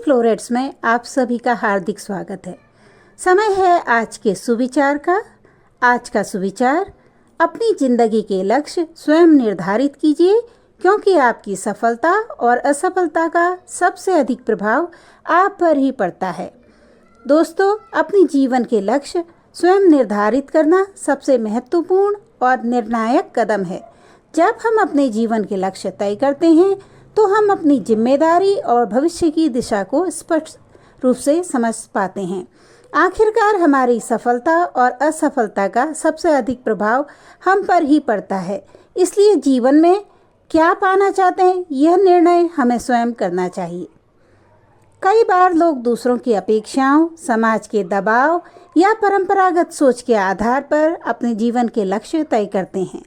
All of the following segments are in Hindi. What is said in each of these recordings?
फ्लोरेट्स में आप सभी का हार्दिक स्वागत है। समय है आज के सुविचार का। आज का सुविचार, अपनी जिंदगी के लक्ष्य स्वयं निर्धारित कीजिए, क्योंकि आपकी सफलता और असफलता का सबसे अधिक प्रभाव आप पर ही पड़ता है। दोस्तों, अपनी जीवन के लक्ष्य स्वयं निर्धारित करना सबसे महत्वपूर्ण और निर्णायक कदम है। जब हम अपने जीवन के लक्ष्य तय करते हैं तो हम अपनी जिम्मेदारी और भविष्य की दिशा को स्पष्ट रूप से समझ पाते हैं। आखिरकार हमारी सफलता और असफलता का सबसे अधिक प्रभाव हम पर ही पड़ता है। इसलिए जीवन में क्या पाना चाहते हैं, यह निर्णय हमें स्वयं करना चाहिए। कई बार लोग दूसरों की अपेक्षाओं, समाज के दबाव या परंपरागत सोच के आधार पर अपने जीवन के लक्ष्य तय करते हैं।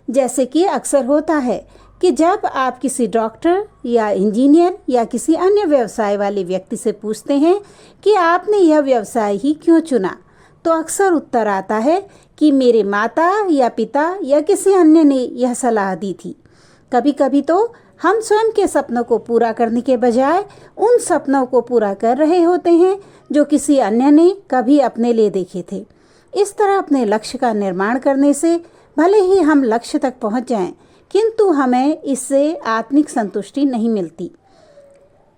जैसे कि अक्सर होता है कि जब आप किसी डॉक्टर या इंजीनियर या किसी अन्य व्यवसाय वाले व्यक्ति से पूछते हैं कि आपने यह व्यवसाय ही क्यों चुना, तो अक्सर उत्तर आता है कि मेरे माता या पिता या किसी अन्य ने यह सलाह दी थी। कभी कभी तो हम स्वयं के सपनों को पूरा करने के बजाय उन सपनों को पूरा कर रहे होते हैं जो किसी अन्य ने कभी अपने लिए देखे थे। इस तरह अपने लक्ष्य का निर्माण करने से भले ही हम लक्ष्य तक पहुंच जाएं, किंतु हमें इससे आत्मिक संतुष्टि नहीं मिलती।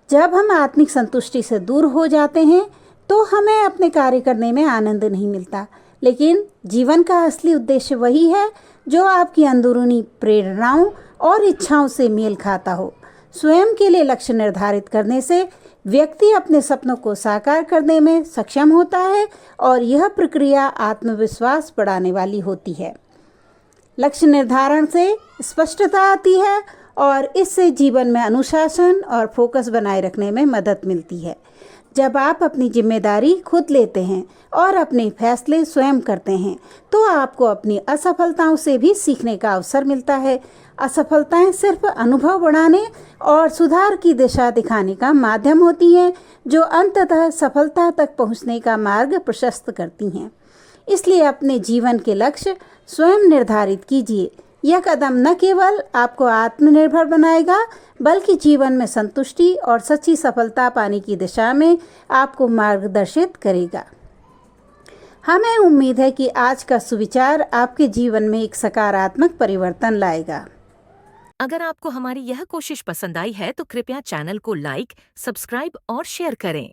जब हम आत्मिक संतुष्टि से दूर हो जाते हैं तो हमें अपने कार्य करने में आनंद नहीं मिलता। लेकिन जीवन का असली उद्देश्य वही है जो आपकी अंदरूनी प्रेरणाओं और इच्छाओं से मेल खाता हो। स्वयं के लिए लक्ष्य निर्धारित करने से व्यक्ति अपने सपनों को साकार करने में सक्षम होता है और यह प्रक्रिया आत्मविश्वास बढ़ाने वाली होती है। लक्ष्य निर्धारण से स्पष्टता आती है और इससे जीवन में अनुशासन और फोकस बनाए रखने में मदद मिलती है। जब आप अपनी जिम्मेदारी खुद लेते हैं और अपने फैसले स्वयं करते हैं तो आपको अपनी असफलताओं से भी सीखने का अवसर मिलता है। असफलताएं सिर्फ अनुभव बढ़ाने और सुधार की दिशा दिखाने का माध्यम होती हैं, जो अंततः सफलता तक पहुंचने का मार्ग प्रशस्त करती हैं। इसलिए अपने जीवन के लक्ष्य स्वयं निर्धारित कीजिए। यह कदम न केवल आपको आत्मनिर्भर बनाएगा, बल्कि जीवन में संतुष्टि और सच्ची सफलता पाने की दिशा में आपको मार्गदर्शित करेगा। हमें उम्मीद है कि आज का सुविचार आपके जीवन में एक सकारात्मक परिवर्तन लाएगा। अगर आपको हमारी यह कोशिश पसंद आई है तो कृपया चैनल को लाइक, सब्सक्राइब और शेयर करें।